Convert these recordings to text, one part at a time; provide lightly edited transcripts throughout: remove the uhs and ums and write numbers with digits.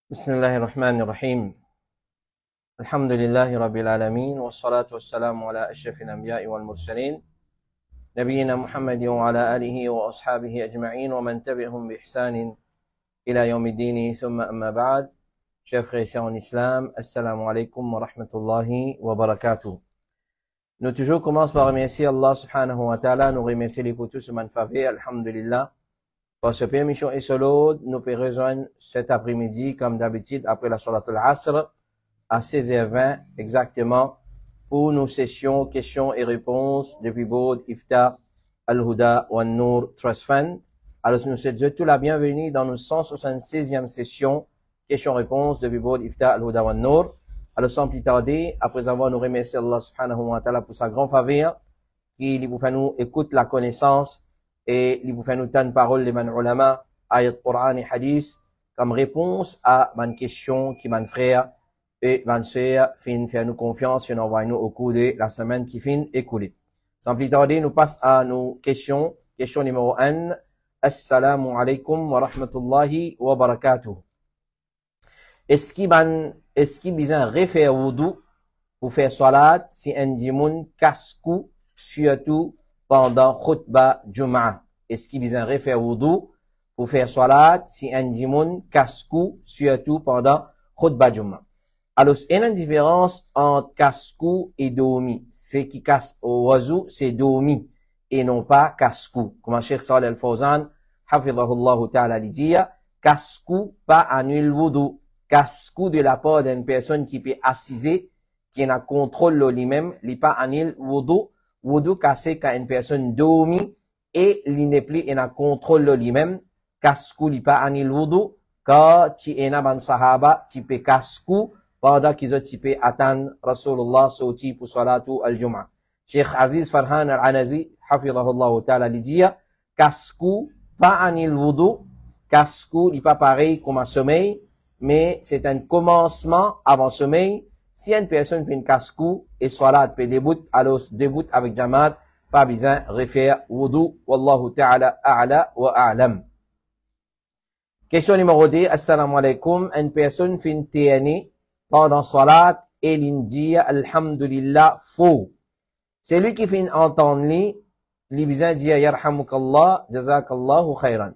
بسم الله الرحمن الرحيم الحمد لله رب العالمين والصلاة والسلام على أشرف الأنبياء والمرسلين نبينا محمد وعلى آله وأصحابه أجمعين ومن تبعهم بإحسان إلى يوم الدين ثم أما بعد. Chers frères et sœurs en islam, assalamu alaikum wa rahmatullahi wa barakatuh. Nous toujours commençons par remercier Allah subhanahu wa ta'ala, nous remercier les pour tout ce manfavé, alhamdulillah. Pour ce permission et solo, nous pouvons rejoindre cet après-midi, comme d'habitude, après la Salat al-Asr, à 16h20 exactement, pour nos sessions questions et réponses depuis Bod, Ifta, Al-Huda, Wan-Nur, Trust Fund. Alors, nous souhaitons tous la bienvenue dans nos 176e session questions-réponses depuis Bod, Ifta, Al-Huda, Wan-Nur. Alors, sans plus tarder, après avoir nous remercié Allah subhanahu wa ta'ala pour sa grande faveur, qui nous fait nous écoute la connaissance, et il vous fait nous tendre parole les man ulama, ayat Qur'an et hadith, comme réponse à ma question qui m'en frère et ma sœur fin faire nous confiance, fin envoyer nous au cours de la semaine qui fin écoulée. Sans plus tarder, nous passons à nos questions. Question numéro 1. Assalamu alaikum wa rahmatullahi wa barakatuh. Est-ce qu'il besoin refaire wudu pour faire salat si un dimoun casse-cou, surtout pendant khutbah Jum'ah? Est-ce qu'il besoin refaire wudu pour faire salat si un dimoun casse-cou, surtout pendant khutbah Jum'ah? Alors, il y a une différence entre casse-cou et domi. C'est qui casse au oiseau, c'est domi, et non pas casse-cou. Comme Cheikh Salih Al-Fawzan, hafidhahullah ta'ala, dit, casse-cou pas annule wudu. Casse-cou de la part d'une personne qui peut assiser, qui n'a contrôle lui-même, il pas annule wudu. Wudu cassé quand une personne domi et il n'est plus en contrôle lui-même. Casse-cou il pas annule wudu. Quand tu es dans ban sahaba, tu peux casse-cou pendant qu'ils ont typé attendre Rasulullah sauti pour salatu al-Jum'ah. Cheikh Aziz Farhan al-Anazi, hafidhahullah ta'ala, dit, casse-cou pas annule wudu. Casse-cou il pas pareil comme un sommeil, mais c'est un commencement avant sommeil. Si une personne fait une casse-cou et salat peut déboute, alors déboute avec jamaat, pas besoin de refaire wudu. Wallahu ta'ala a'la wa a'lam. Question numéro 2. Assalamu alaikum. Une personne fait une TNI pendant salat et l'indie, alhamdulillah, faux. C'est lui qui fait une entendre li besoin de dire yarhamukallah, jazakallahu khayran.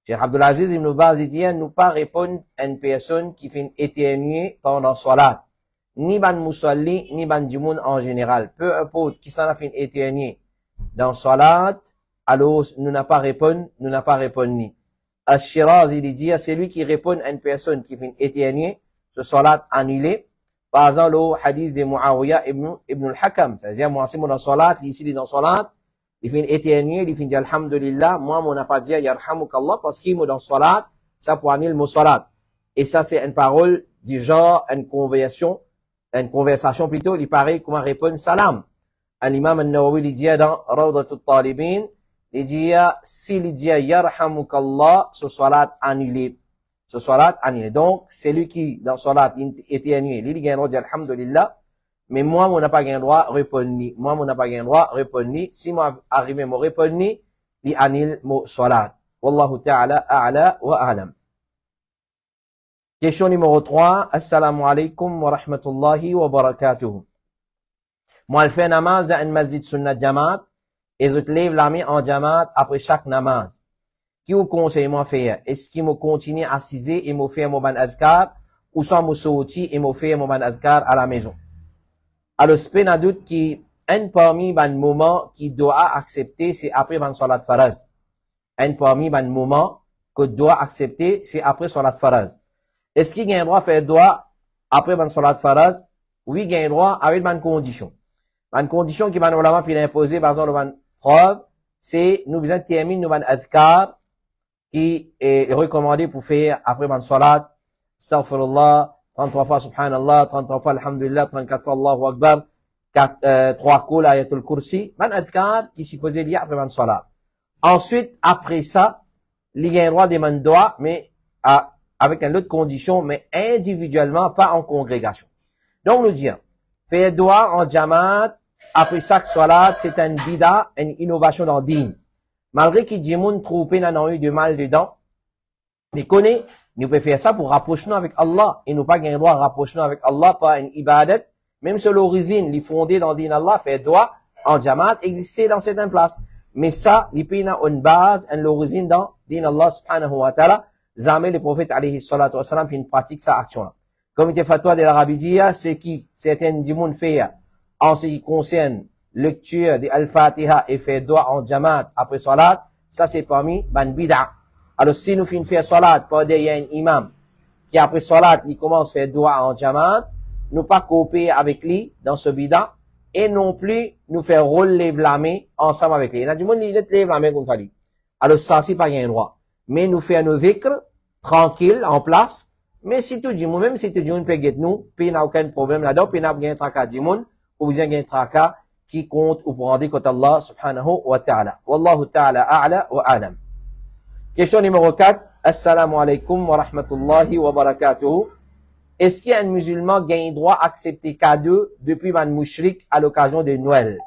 Cheikh Abdulaziz ibn Baz dit, nous pas répondre à une personne qui fait une éternuée pendant salat. Ni ban musalli, ni ban du monde en général. Peu importe qui s'en a fait éternuer dans salat, alors nous n'a pas répondu. Al-Shiraz, il dit, c'est lui qui répond à une personne qui fait éternuer, ce salat annulé. Par exemple, le hadith de Muawiyah ibn al-Hakam. C'est-à-dire, moi, c'est mon dans salat, ici, il est dans salat, il fait éternuer, il fait dire alhamdulillah, moi, on n'a pas dit yarhamukallah parce qu'il est dans salat, ça pour annuler le salat. Et ça, c'est une parole du genre, une conversation plutôt, il paraît comment répondre salam. L'imam al-Nawawi, il dit dans Rawdat al-Talibin, il dit, s'il dit yarhamukallah, ce salat annulé. Ce salat annulé. Donc, c'est lui qui, dans salat, éternué, il gagne le droit de dire alhamdulillah, mais moi, on n'a pas gagné droit répondre. Si moi, arrivé, moi répondre, il annule mon salat. Wallahu ta'ala a'la wa a'lam. Question numéro 3. Assalamu alaikum wa rahmatullahi wa barakatuh. Moi, je fais namaz dans un masjid sunnat jamaat et je te lève la main en jamaat après chaque namaz. Qui vous conseille moi faire? Est-ce qu'il me continue à assiser et me faire mon ban adhkar ou sans me sortir et me faire mon ban adhkar à la maison? Alors, c'est pas doute qui, un parmi ban moment qui doit accepter, c'est après ban salat faraz. Un parmi ban moment que doit accepter, c'est après salat faraz. Est-ce qu'il y a un droit à faire droit après ban salat faraz? Oui, il y a un droit avec ban condition. Ban condition qui ban ulama fi imposé par exemple ban preuve, c'est nous besoin terminer nous ban adhkar qui est recommandé pour faire après ban salat, astaghfirullah, 33 fois subhanallah, 33 fois alhamdulillah, 34 fois Allahu akbar, 3 coups ayatul kursi, ban adhkar qui s'y posait lié après ban salat. Ensuite, après ça, il y a un droit de man doigt, mais avec une autre condition, mais individuellement, pas en congrégation. Donc, nous disons, faire doigt en jamaat, après chaque salat, c'est un bida, une innovation dans le din. Malgré que Djimoun trouve pas eu de mal dedans, mais connaît, Nous pouvons faire ça pour rapprocher nous avec Allah. Et nous pas gagner droit à rapprocher nous avec Allah par une ibadat. Même sur l'origine, les fondés dans le din Allah, fait droit en jamaat, exister dans certaines places. Mais ça, les pays ont une base, une origine dans le din Allah subhanahu wa ta'ala. Jamais le prophète alayhi salatu wa salam fait une pratique sa action-là. Comme il était fatwa de l'Arabie, c'est qui certaines dimoun fait en ce qui concerne lecture de Al-Fatiha et fait droit en jamaat après salat, ça c'est parmi ban bid'a. Alors si nous finissons faire salat, pas il y a un imam qui après salat, il commence à faire droit en jamaat, nous pas coopérer avec lui dans ce bid'a et non plus nous faire rôle les blâmer ensemble avec lui. Il y a du monde qui les blâmer comme ça dit. Alors ça c'est pas un droit. Mais nous faire nos zikr tranquille en place. Mais si tout le monde, même si tout le monde peut guetter nous, puis il n'y a aucun problème là-dedans, puis il n'y a pas de tracas du monde, ou bien un tracas qui compte ou pour rendre compte Allah subhanahu wa ta'ala. Wallahu ta'ala a'la wa a'lam. Question numéro 4. Assalamu alaikum wa rahmatullahi wa barakatuhu. Est-ce qu'il y a un musulman qui a un droit à accepter cadeau depuis man mouchrik à l'occasion de Noël?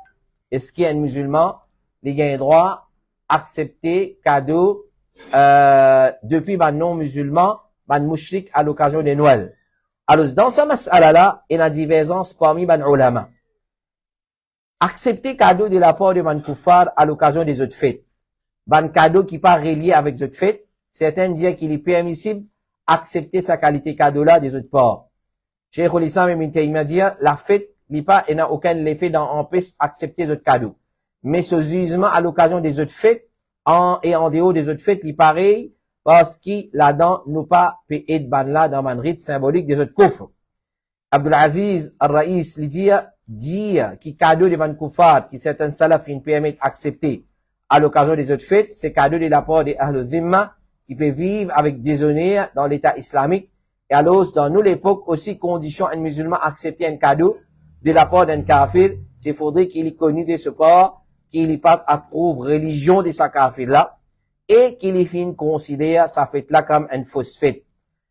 Est-ce qu'il y a un musulman qui a un droit à accepter cadeau depuis man non-musulman ban mouchrik à l'occasion de Noël? Alors, dans ce mas'ala-là, il y a divergence parmi ban ulama. Accepter cadeau de la part de ban kuffar à l'occasion des autres fêtes. Ban cadeau qui pas relié avec les autres fêtes, certains disent qu'il est permissible accepter sa qualité cadeau-là des autres parts. Cheikh al-Islam ibn Taymiyyah dit, la fête, il n'a aucun effet dans empêcher accepter les autres cadeaux. Mais ce jugement à l'occasion des autres fêtes, en dehors des autres fêtes, il pareil, parce qu'il là-dedans nous pas payer de ban là dans man rite symbolique des autres kufr. Abdul Aziz al-Raïs lui dit qui cadeau de ban kuffar qui certains salafines permettent d'accepter à l'occasion des autres fêtes, c'est cadeau de la part des Ahlul Dhimma qui peut vivre avec déshonneur dans l'état islamique. Et alors dans nous l'époque aussi condition un musulman accepter un cadeau de la part d'un kafir, c'est faudrait qu'il ait connu de ce part, qu'il ait pas approuve religion de sa kafir là. Et qu'il est fin considère sa fête-là comme une fausse fête.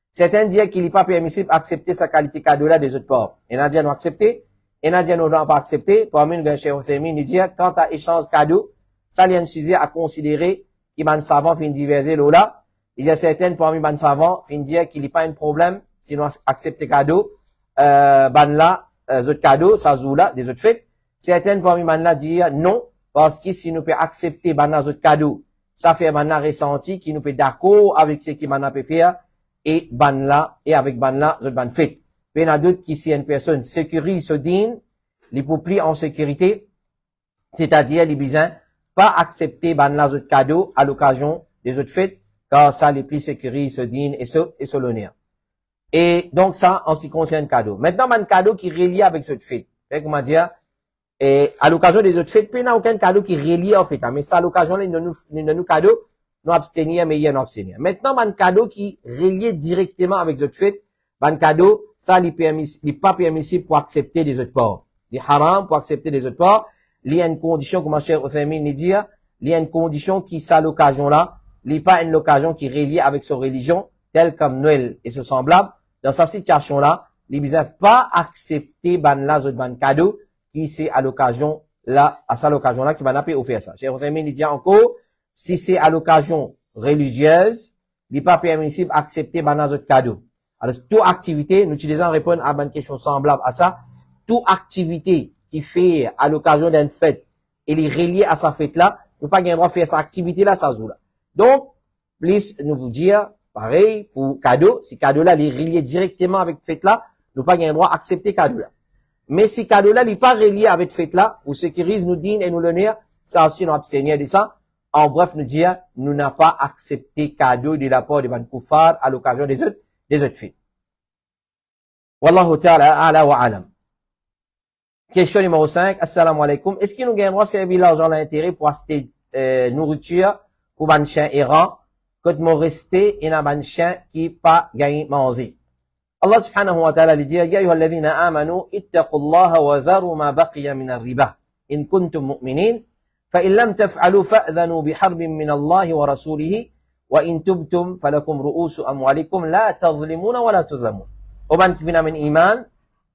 Certains disent qu'il n'est pas permissible d'accepter sa qualité cadeau-là des autres ports. Et n'a dit non accepter, et n'a dit non pas accepter. Parmi nous, Cheikh Othaymin, il dit, quand tu échange cadeau, ça, il y a un sujet à considérer, qui ban savant fin diverser là. Il y a certains parmi ban savant, fin dire qu'il n'est pas un problème, sinon accepter cadeau, ban là, autres cadeaux, ça joue là, des autres fêtes. Certains parmi ban là disent non, parce que si nous peut accepter ban là, autres cadeaux, ça fait maintenant ressenti qui nous peut d'accord avec ce qui maintenant peut faire et ban là et avec ban là je ban fait. Mais il y a d'autres qui si une personne sécurise ce din, les pour plus en sécurité, c'est-à-dire les besoins pas accepter ban là autres cadeaux à l'occasion des autres fêtes car ça les plus sécurise ce din et ce l'honneur. Et donc ça en ce qui concerne cadeau. Maintenant ban cadeau qui est relié avec cette fête. Fait comment dire et à l'occasion des autres fêtes, puis il n'y a aucun cadeau qui est relié en fait. Mais ça, à l'occasion, il y a nous cadeaux, nous abstenir, mais il y a nous abstenir. Maintenant, un cadeau qui est relié directement avec les autres fêtes, un cadeau, ça, il n'est pas permissible pour accepter les autres ports. Il est haram pour accepter les autres ports. Il y a une condition, comme Cheikh Othaymin dit, il y a une condition qui, ça, à l'occasion-là, il n'est pas une occasion qui est reliée avec sa religion, telle comme Noël et ce semblable. Dans cette situation-là, il ne pas accepter ban cadeau, qui c'est à l'occasion là, à ça l'occasion là qui va n'a pas offert ça. Cheikh Othaymin dit encore, si c'est à l'occasion religieuse, il n'est pas permissible d'accepter banaz autre cadeau. Alors, toute activité, nous utilisons répondre à une question semblable à ça, toute activité qui fait à l'occasion d'une fête, elle est reliée à sa fête là, nous pas gain droit de faire cette activité là, ça joue là. Donc, plus nous vous dire, pareil, pour cadeau, si cadeau là, il est relié directement avec fête là, nous pas gain droit d'accepter cadeau là. Mais si cadeau-là n'est pas relié avec fête-là, ou sécurise nous dîne et nous l'honneur, ça aussi nous abstenir de ça. En bref, nous dire, nous n'a pas accepté cadeau de la part de ban kuffar à l'occasion des autres fêtes. Wallahu ta'ala a'la wa alam. Question numéro 5. Assalamu alaikum. Est-ce qu'il nous gagne droit servir l'argent à l'intérêt pour acheter, nourriture pour ban chien errant, quand nous rester et n'a ban chien qui pas gagné manger? Allah subhanahu wa ta'ala dit, Ya ayyuhalladhina amanu, ittaqullaha wa dharu ma baqiya min ar-riba, in kuntum mu'minin, fa in lam taf'alu fa'dhanu biharbin min Allahi wa rasulihi, wa in tubtum falakum ru'usu amwalikum la tazlimuna wa la tuzlamun. Oban kifina min iman,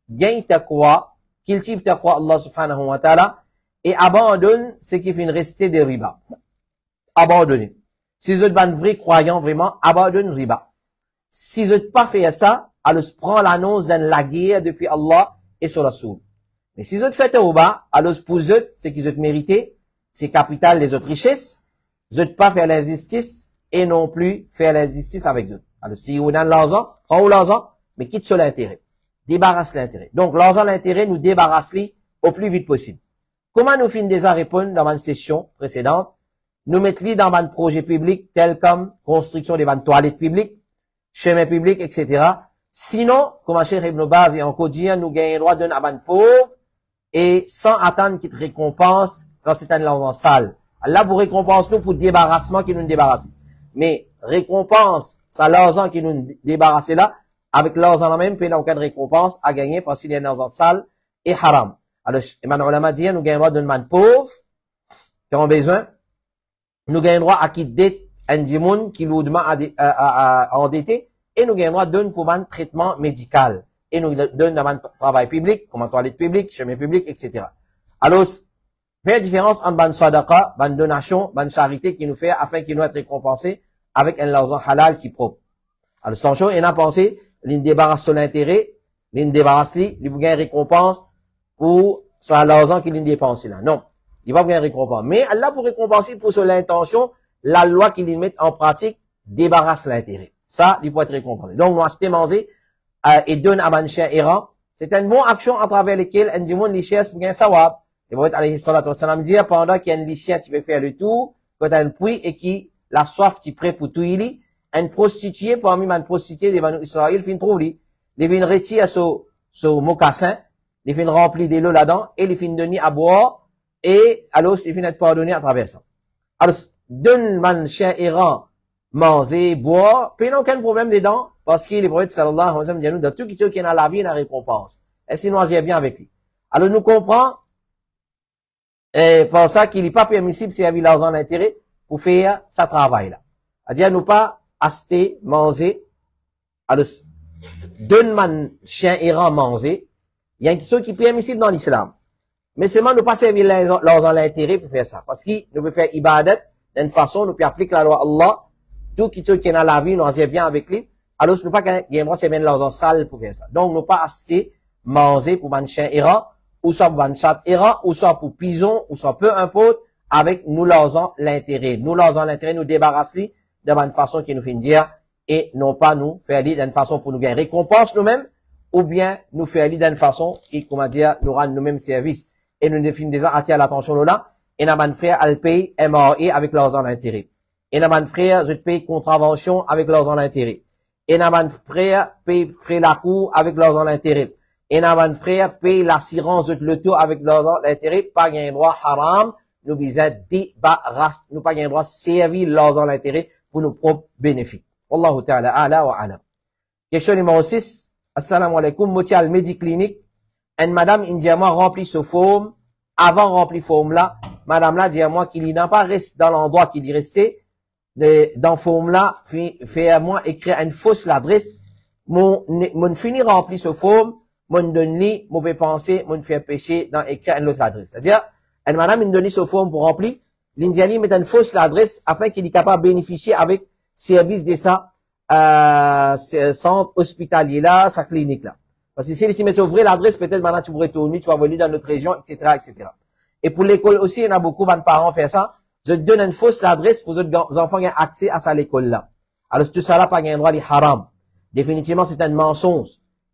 gagne taqwa, cultive taqwa Allah subhanahu wa ta'ala, et abandonne ce qui fait rester des riba. Abandonnez. Si vous êtes un vrai croyant, vraiment, abandonne riba. si vous pas fait ça, alors prend l'annonce d'une la guerre depuis Allah et sur Rasoul. Mais si vous faites au bas, alors pour vous, c'est qu'ils ont mérité, c'est capital les autres richesses, vous pas faire l'injustice et non plus faire l'injustice avec eux. Alors si vous avez l'argent, prends l'argent, mais quitte sur l'intérêt. Débarrasse l'intérêt. Donc l'argent, l'intérêt, nous débarrasse-les au plus vite possible. Comment nous finissons déjà répondre dans une session précédente? Nous mettons dans un projet public tel comme construction des toilettes publiques, chemins publics, etc. Sinon, comme Cheikh Ibn Baz et encore dit, nous gagnons le droit d'un aban pauvre et sans attendre qu'il te récompense quand c'est un l'argent sale. Allah vous récompense nous pour débarrassement qui nous débarrasse. Mais récompense, ça l'argent qui nous débarrasse là, avec l'argent la même, puis il n'y a aucune récompense à gagner parce qu'il y a un argent sale et haram. Alors, Imam Ulama dit, nous gagnons le droit d'un man pauvre qui ont besoin. Nous gagnons le droit à quitter un dimoun qui nous demande à endetter. Et nous gagnons le droit d'un pour un traitement médical. Et nous donne un travail public, comme un toilette publique, chemin public, etc. Alors, faire différence entre ban sadaqa, ban donation, ban charité qui nous fait afin qu'il nous être récompensé avec un l'argent halal qui propre. Alors, c'est en chose, il a pensé, l'une débarrasse son intérêt, l'une débarrasse lui, il vous gagne récompense pour ça l'argent qu'il a dépensé là. Non. Il va gagner récompense. Mais Allah pour récompenser pour son intention, la loi qu'il y met en pratique débarrasse l'intérêt. Ça, il peut être récompensé. Donc, nous acheter manger, et donne à un chien errant. C'est une bonne action à travers laquelle un démon les chiens pour gagner thawab. Il va être alayhi salatu wassalam dire pendant qu'il y a un chien qui peut faire le tour, quand tu as un puits et qui, la soif, tu prêt pour tout il une prostituée, parmi une prostituée des Banu Israël, fin trouve lui. Il vient retirer ce mocassin, il vient remplir de l'eau là-dedans, et il vient donner à boire, et alors, il vient être pardonné à travers ça. Alors, donne un chien errant, manger, boire, puis il n'y a aucun problème dedans, parce qu'il est prophète sallallahu alayhi wa sallam dit nous, dans tout qui est dans la vie, il y a une récompense. Et sinon, on y est bien avec lui. Alors, nous comprenons, et pour ça qu'il n'est pas permissible s'il y a l'argent d'intérêt pour faire sa travail là. C'est-à-dire, nous pas acheter, manger, alors, donne un chien errant manger, il y a une chose qui est permissible dans l'islam. Mais seulement, nous pas servir l'argent d'intérêt pour faire ça. Parce que nous pouvons faire ibadat d'une façon, nous pouvons appliquer la loi Allah, tout qui est dans la vie, nous en bien avec lui. Alors, nous pas gagner c'est bien l'argent sale pour faire ça. Donc, nous pas acheter, manger pour un chien errant, ou soit pour un chat errant, ou soit pour pigeon, ou soit peu importe, avec nous l'argent l'intérêt. Nous l'argent l'intérêt, nous débarrasser de une façon qui nous fait dire, et non pas nous faire aller d'une façon pour nous gagner récompense nous-mêmes, ou bien nous faire aller d'une façon qui, comment dire, nous rendre nous-mêmes service. Et nous définissons déjà attirer l'attention là, et nous frère, elle paye MRE avec l'argent d'intérêt. Et nous frère, je paye contravention avec l'argent d'intérêt. Et nous frère, paye frais la cour avec l'argent d'intérêt. Et nous frère, paye l'assurance de l'auto avec l'argent d'intérêt, pas gain droit haram, nous besoin débarrasser, nous pas gain droit servir l'argent d'intérêt pour nos propres bénéfices. Wallahu ta'ala a'la wa a'lam. Question numéro 6. Assalamu alaikum, moitié al médiclinique. Une madame indienne remplit ce forme. Avant rempli forme là, madame là dit à moi qu'il n'a pas resté dans l'endroit qu'il y restait. Dans forme là, fait à moi écrire une fausse l'adresse. Mon fini rempli ce forme, mon donne li, mauvais pensée, mon fait péché dans écrire une autre adresse. C'est-à-dire, une madame il donne ce forme pour remplir. L'Indienne met une fausse l'adresse afin qu'il est capable de bénéficier avec service de ça, centre hospitalier là, sa clinique là. Parce que si les mettent ouvrir l'adresse, peut-être maintenant tu pourrais tourner, tu vas voler dans notre région, etc., etc. Et pour l'école aussi, il y en a beaucoup de parents faire ça. Je te donne une fausse l'adresse pour que vos enfants aient accès à ça l'école là. Alors tout ça là, pas un droit de haram. Définitivement, c'est un mensonge.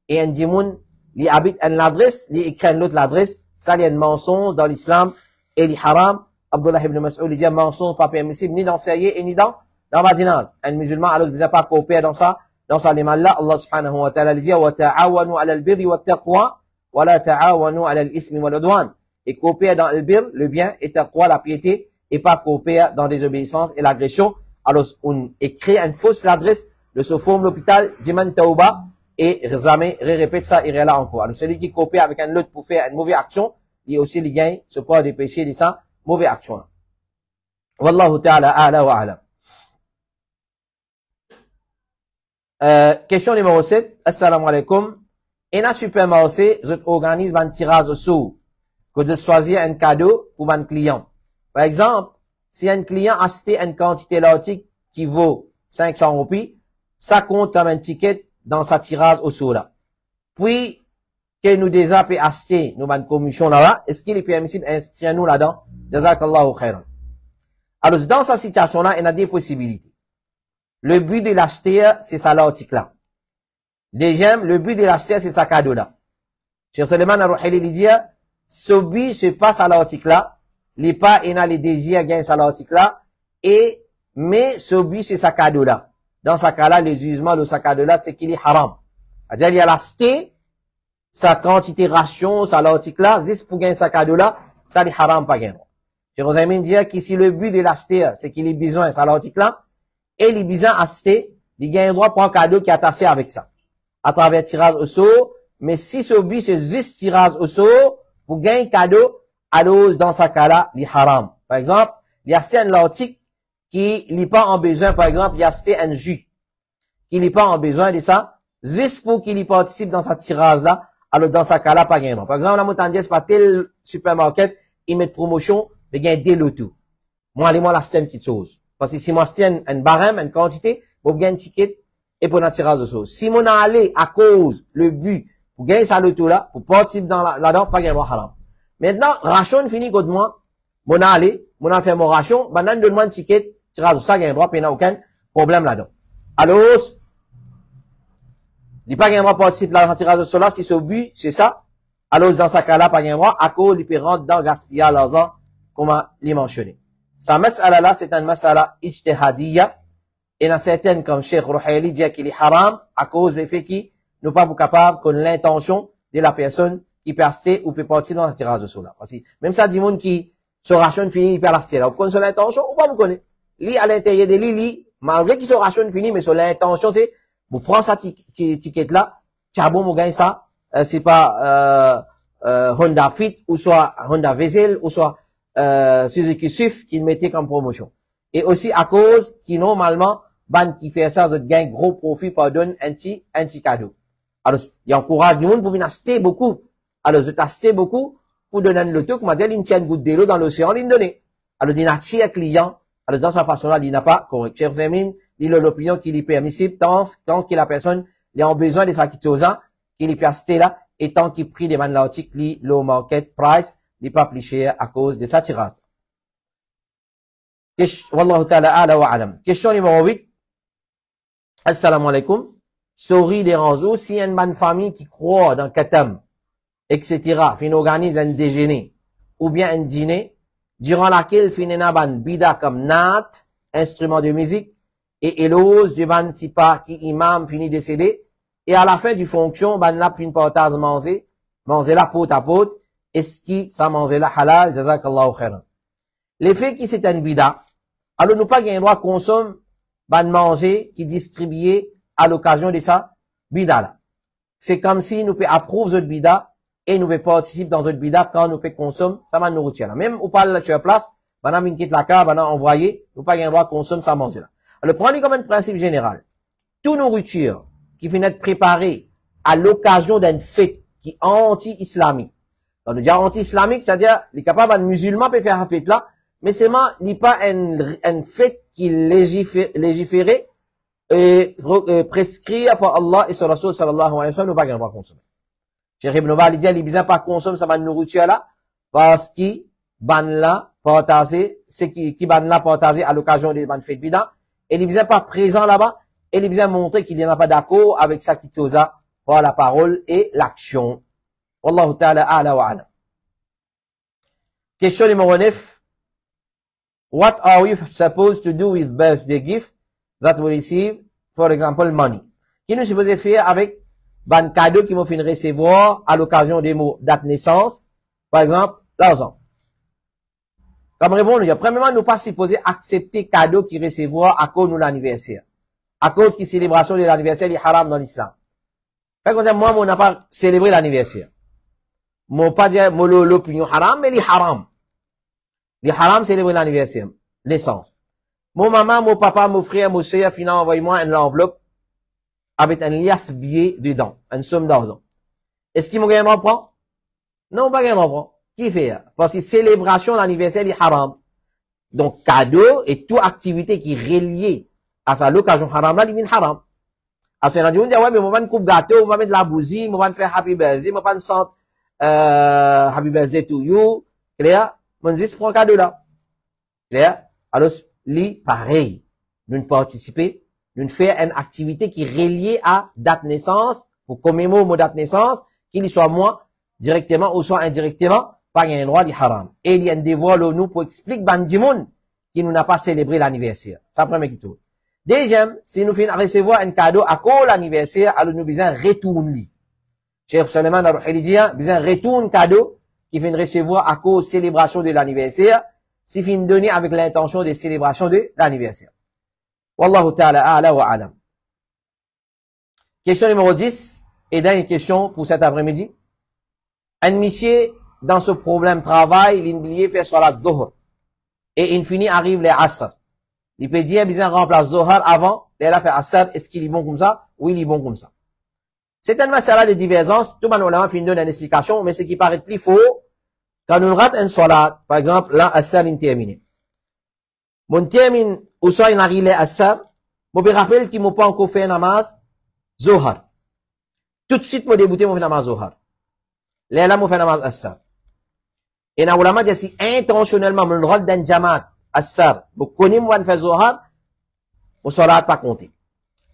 Et un dimoun, il habite une adresse, il écrit une autre l'adresse. Ça, il y a un mensonge dans l'islam et il haram. Abdullah ibn Mas'ud, il dit un mensonge pas permissible ni dans Sérieux et ni dans Badinaz. Un musulman, alors, il ne pas coopérer dans ça. Dans sa liman-là, Allah subhanahu wa ta'ala dit, wa ta'awanu ala al-birri wa taqwa, wa la ta'awanu ala al-ismi wa l'udwan. Et coopérer dans le bir, le bien, et taqwa, la piété, et pas coopérer dans désobéissance et l'agression. Alors, on écrit une fausse l'adresse de ce forme l'hôpital, Diman Tauba, et jamais répète ça, il est là encore. Alors, celui qui coopère avec un autre pour faire une mauvaise action, il aussi, il gagne, ce poids des péchés, de ça, mauvaise action. Wallahu ta'ala, a'la wa a'lam. Question numéro 7. Assalamu alaikum. Et un supermarché, je organise un tirage au sous. Que je choisis un cadeau pour un client. Par exemple, si un client a acheté une quantité d'articles qui vaut 500 roupies, ça compte comme un ticket dans sa tirage au sceau là. Puis, que nous déjà peut acheter nos bonnes commissions là-bas, est-ce qu'il est permissible d'inscrire nous là-dedans? Jazakallahu khairan. Alors, dans cette situation-là, il y a des possibilités. Le but de l'acheter, c'est ça l'article là. Deuxième, le but de l'acheter, c'est sa cadeau là. Cheikh Suleiman Al-Ruhaili dit, ce but se passe à l'article là, les pas, il y a les désirs gagnent à l'article là, mais ce but, c'est sa cadeau là. Dans ce cas-là, les usements de sa cadeau là, c'est qu'il est haram. C'est-à-dire, il y a l'acheter, sa quantité ration, ça l'article là, juste pour gagner sa cadeau là, ça est haram pas gagner. Je vous ai dire qu'ici le but de l'acheter, c'est qu'il ait besoin, ça l'article là, et il a besoin d'acheter, il gagne droit pour un cadeau qui est attaché avec ça. À travers tirage au sceau, mais si ce but c'est juste tirage au sceau, pour gagner cadeau, alors dans ce cas-là, il est haram. Par exemple, il y a acheté un article qui n'est pas en besoin, par exemple, il a acheté un jus, qui n'est pas en besoin de ça, juste pour qu'il y participe dans sa tirage là, alors dans ce cas-là, pas gagner. Par exemple, la montagne, c'est pas tel supermarché, ils mettent promotion, mais gagne des lotos. Moi, allez-moi la scène qui chose. Parce que si moi, c'est un barème, une quantité, vous gagnez un ticket, et pour un tirage de sauce. Si mon allé à cause, le but, pour gagner ça loto là, pour participer dans là-dedans, pas gagner haram. Maintenant, ration fini contre moi, mon allé, mon a fait mon ration, maintenant, donne-moi un ticket, tirage de ça, gagne droit, puis il n'y a aucun problème là-dedans. Alors, il pas gagner droit participer dans le tirage de sauce là, si ce but, c'est ça. Alors, dans ce cas-là, pas gagner droit, à cause, il peut rentrer dans gaspillage l'argent, comme il mentionné. Sa mas'ala là, c'est une mas'ala ijtihadiyya. Et dans certaines, comme Cheikh Ruhaili dit qu'il est haram, à cause des faits qui n'est pas capable de l'intention de la personne qui peut acheter ou peut partir dans le tirage de sceau là. Parce que, même ça, dit monde qui se ration fini, il peut l'acheter là. Vous connaissez l'intention, ou pas vous connaissez? Lui, à l'intérieur de lui, malgré qu'il se ration fini, mais sur l'intention, c'est, vous prenez sa ticket là, tiens bon, vous gagnez ça, c'est pas, Honda Fit, ou soit Honda Vezel, ou soit, Suzuki Swift, qui mettait comme promotion. Et aussi à cause qui normalement, ban qui fait ça, ils gagnent gros profit par donner un petit cadeau. Alors, il encourage du monde pour venir acheter beaucoup. Alors, ils acheter beaucoup pour donner un loto, comme dire, il tient une goutte de l'eau dans l'océan, il donne. Alors, il a un client. Alors, dans sa façon-là, il n'a pas correct. Cher Fémine, il a l'opinion qu'il est permissible tant que la personne, il a besoin de sa quittosa, qu'il peut acheter là, et tant qu'il prie des man l'article, le market price, il n'est pas plus cher à cause de sa tirage. Wallahu ta'ala ala wa alam. Question numéro 8. Assalamu alaikum. Souris des ranzos, si y a une bonne famille qui croit dans Katam, etc., fin organise un déjeuner, ou bien un dîner, durant laquelle fin une ban bida comme nat, instrument de musique, et élose du ban sipa qui imam fini décédé, et à la fin du fonction, ban la fin partage manger la pote à pote, est-ce qui ça manger la halal, jazakallahu khairan. L'effet qui c'est un bida, alors nous pas gagner droit consommer ban manger qui distribué à l'occasion de ça bida là. C'est comme si nous peut approuver notre bida et nous peut participer dans notre bida quand nous peut consommer ça va nourriture là. Même ou pas là sur place, banam une quitte la carte, banam envoyé, nous pas gagner droit consommer ça manger là. Alors prenez comme un principe général. Toute nourriture qui vient être préparée à l'occasion d'une fête qui est anti-islamique. On dit anti-islamique, c'est-à-dire les capables de musulmans peuvent faire la fête là. Mais c'est pas un fait qui est légiféré et prescrit par Allah et son Rasul sallallahu alayhi wa sallam, nous pas gagner pas consommer. Cheikh Ibn Baz dit, il bizarre pas consommer ça ban nourriture là, parce qu'il ban là, partager, c'est qui ban là partager à l'occasion des ban fêtes bida, et il bizarre pas présent là-bas, et il bizarre montrer qu'il n'y en a pas d'accord avec ça qui tosa par la parole et l'action. Wallahu ta'ala a'la wa a'lam. Question numéro 9. What are we supposed to do with birthday gift that we receive, for example, money? Qui nous supposé faire avec ban cadeau qui m'ont fait recevoir à l'occasion des mots date naissance, par exemple, l'argent. Comme réponse, premièrement, nous pas supposé accepter cadeau qui recevoir à cause de l'anniversaire. À cause qui célébration de l'anniversaire est haram dans l'islam. Fait qu'on dit, moi, on n'a pas célébré l'anniversaire. Moi, pas dire, moi, l'opinion haram, mais il haram. Les haram célébrer l'anniversaire, naissance. Mon maman, mon papa, mon frère, mon soeur, finalement, envoyez-moi une enveloppe avec un liasse billet dedans, une somme d'argent. Est-ce qu'ils m'ont gagné un prend? Non, pas gagné un prend. Qui fait? Parce que célébration l'anniversaire est haram. Donc, cadeau et toute activité qui est reliée à sa l'occasion haram, là, il est haram. Alors, c'est un dit, ouais, mais moi, je coupe gâteau, moi, mettre de la bougie, moi, je faire happy birthday, moi, je sente, happy birthday to you. Clair? Moi, je dis, prends cadeau là. Clair? Alors, lui, pareil. Nous participer, nous faire une activité qui est reliée à date naissance, pour commémorer mon date naissance, qu'il soit moi, directement ou soit indirectement, pas un droit du haram. Et il y a un devoir, nous, pour expliquer bandimoun, qui nous n'a pas célébré l'anniversaire. Ça, premier qui tourne. Deuxième, si nous finissons recevoir un cadeau à cause l'anniversaire, alors nous besoin retourner. Cheikh Suleiman al-Ruhili besoin retourne cadeau, qui vient recevoir à cause célébration de l'anniversaire, si fin donner avec l'intention de célébration de l'anniversaire. Wallahu ta'ala a'la wa alam. Question numéro 10, et dans une question pour cet après-midi. Un monsieur, dans ce problème travail, il oublié faire salat dhuhr. Et in fini arrive les asr. Il peut dire, bien remplace zuhr avant, il a fait asr, est-ce qu'il est bon comme ça? Oui, il est bon comme ça. C'est un masala de divergence, tout le monde a fini de donner une explication, mais ce qui paraît plus faux, quand on rate un salat, par exemple, là, asr est terminé. Mon termine, ou soit il arrive les asr, je me rappelle qu'il m'a pas encore fait un namaz, zuhr. Tout de suite, je débouté mon namaz zuhr. Là, je fais un namaz asr. Et na ulama dit si intentionnellement mon rôle d'un jamaat asr, vous connaissez moi de faire zuhr, mon salat pas compté.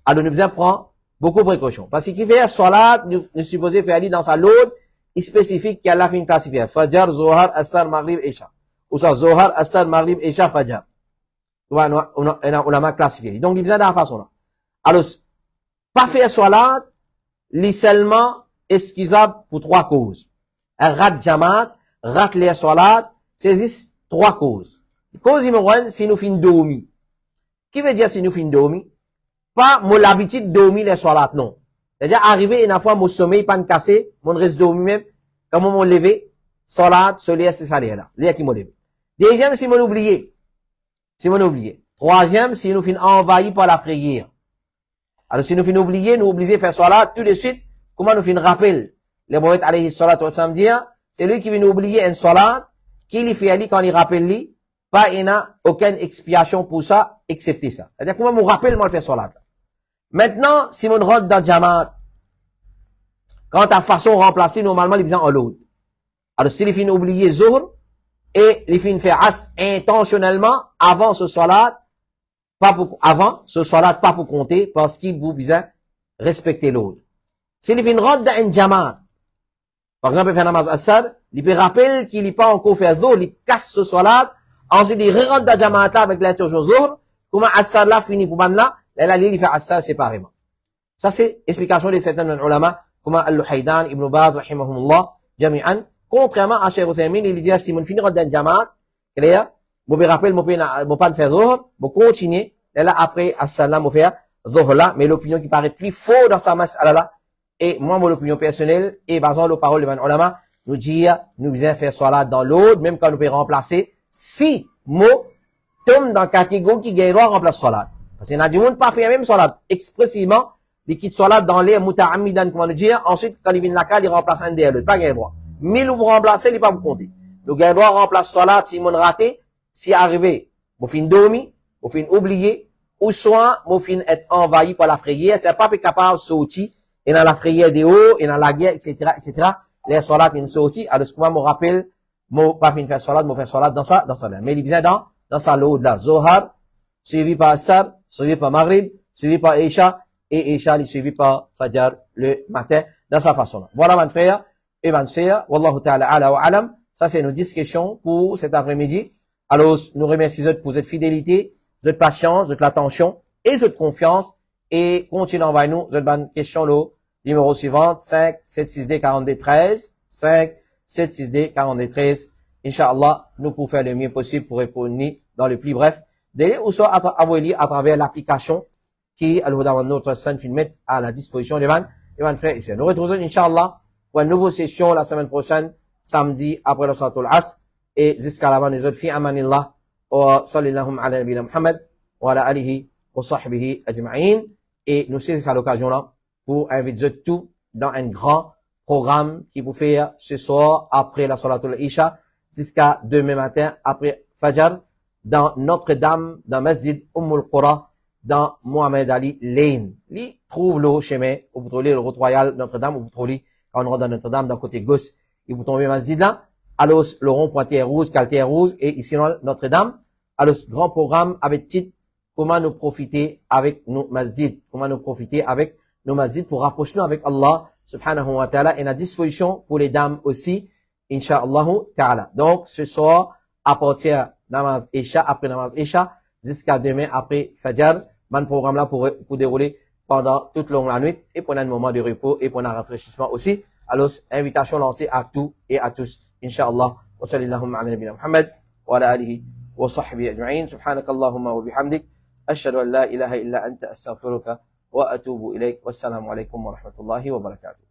Alors nous devons prendre beaucoup de précautions parce qu'il fait salat, nous supposons faire dans sa load spécifique qui a la fin classifiée. Fajr, zuhr, asr, maghrib, isha. Ou ça zuhr, asr, maghrib, isha, fajr. On a classifié. Donc il vient de la façon là. Alors pas faire salat, li seulement excusable pour trois causes. Un rat jamaat, rat les salat, c'est trois causes. Cause numéro 1, si nous finissons dormir. Qui veut dire si nous finissons dormir? Pas mon l'habitude de dormir les salat, non. C'est-à-dire arriver une fois mon sommeil pas cassé, mon reste dormir même, quand mon levé, salat, soleil, c'est ça là. Là qui m'a levé. Deuxième, si mon oublié. Si mon oublié. Troisième, si nous finissons envahi par la frayeur. Alors si nous finissons oublier, nous obligés de faire salat tout de suite, comment nous finissons rappel? Le prophète alayhi salatu wa sallam dit, c'est lui qui vient oublier un salat, qui lui fait aller quand il rappelle lui, pas il n'a aucune expiation pour ça, excepté ça. C'est-à-dire comment mon rappel, moi, le fait salat. Maintenant, si mon rentre dans Jamaat, quand ta façon remplacer, normalement, il vient en l'autre. Alors, s'il finit oublier Zuhr, et il finit faire as intentionnellement, avant ce salat, pas pour, avant, ce salat, pas pour compter, parce qu'il vous besoin respecter l'autre. S'il finit rentre dans un Jamaat, par exemple, il fait namaz asr, il peut rappeler qu'il n'est pas encore fait Zuhr, il casse ce salat, ensuite il rentre dans Jamaat avec l'intention Zuhr, comment asr là finit pour là, là, il fait asr séparément. Ça, c'est explication de certains ulama, comme Al-Luhaydan, Ibn Baz, rahimahumullah, jami'an. Contrairement à Cheikh Uthaymin, il dit, si mon finit dans Jamaat, clair, je me rappelle, mon pas de faire Zuhr, je continue, là, après, asr là, je faire Zuhr là, mais l'opinion qui paraît plus faux dans sa mas'ala là, et moi, mon opinion personnelle, et basant les paroles de Ibn Ulama, nous dire, nous devons faire salat dans l'autre, même quand nous pouvons remplacer, si mot tombe dans la catégorie qui gagne droit remplace salat. Parce qu'il y a du monde pas fait même salat. Expressivement, il quitte salat dans les muta'ammidan, comment le dire, ensuite, quand il vient de la cale, il remplace un des l'autre. Pas gagne droit. Mais nous vous remplacer, il n'est pas vous compter. Nous gagne droit remplace salat, si mon raté, si arrivé, vous fin dormi, vous fin oublié, ou soit, vous fin être envahi par la frayeur, c'est pas capable de sortir, et dans la frayeur des hauts, et dans la guerre, etc., etc., les salats, ils sont sortis, alors, ce que moi, me rappelle, moi, pas fin faire salat, moi faire salat dans ça, mais il vient dans sa load là, Zohar, suivi par Asr, suivi par Maghrib, suivi par Isha, et Isha, il suivi par Fajr, le matin, dans sa façon là. Voilà, mon frère, et ma sœur, wallahu ta'ala ala wa alam, ça c'est nos discussions pour cet après-midi. Alors, nous remercions pour votre fidélité, votre patience, votre attention, et votre confiance, et continuez à envoyer nous, votre bonne question, le numéro suivant, 5 762 42 13, 5 762 42 13. Inch'Allah, nous pouvons faire le mieux possible pour répondre dans le plus bref délai, ou soit à travers l'application qui, notre chaîne filmée à la disposition des vannes frères ici. Nous retrouvons, Inch'Allah, pour une nouvelle session la semaine prochaine, samedi, après le Salatul Asr, et jusqu'à la fin des autres, fi amanillah, wa sallallahu ala nabina Muhammad, wa ala alihi, wa sahbihi ajma'in. Et nous saisissons à l'occasion là, pour inviter tout dans un grand programme qui vous fait ce soir, après la Salatul Isha, jusqu'à demain matin, après Fajr, dans Notre-Dame, dans Masjid Ummul Qura, dans Mohamed Ali Lane. Li trouve le chemin, ou vous trouvez le route royale Notre-Dame, ou vous trouvez, quand on rentre dans Notre-Dame, d'un côté gauche, et vous tombez masjid là, alors le rond-point Terre Rouge, Terre Rouge, et ici Notre-Dame. Alors, grand programme avec titre, comment nous profiter avec nos masjids, comment nous profiter avec nos masjids pour rapprocher nous avec Allah, subhanahu wa ta'ala, et la disposition pour les dames aussi, insha'Allah ta'ala. Donc, ce soir, à partir namaz Isha, après namaz Isha, jusqu'à demain après Fajr, un programme là pour dérouler pendant toute longue la nuit, et pendant un moment de repos, et pendant un rafraîchissement aussi. Alors, invitation lancée à tous et à tous, insha'Allah. Wa sallallahu ala nabina Muhammad, wa ala alihi wa sahbihi ajma'in. Subhanakallahumma wa bihamdik. أشهد أن لا إله إلا أنت أستغفرك وأتوب إليك والسلام عليكم ورحمة الله وبركاته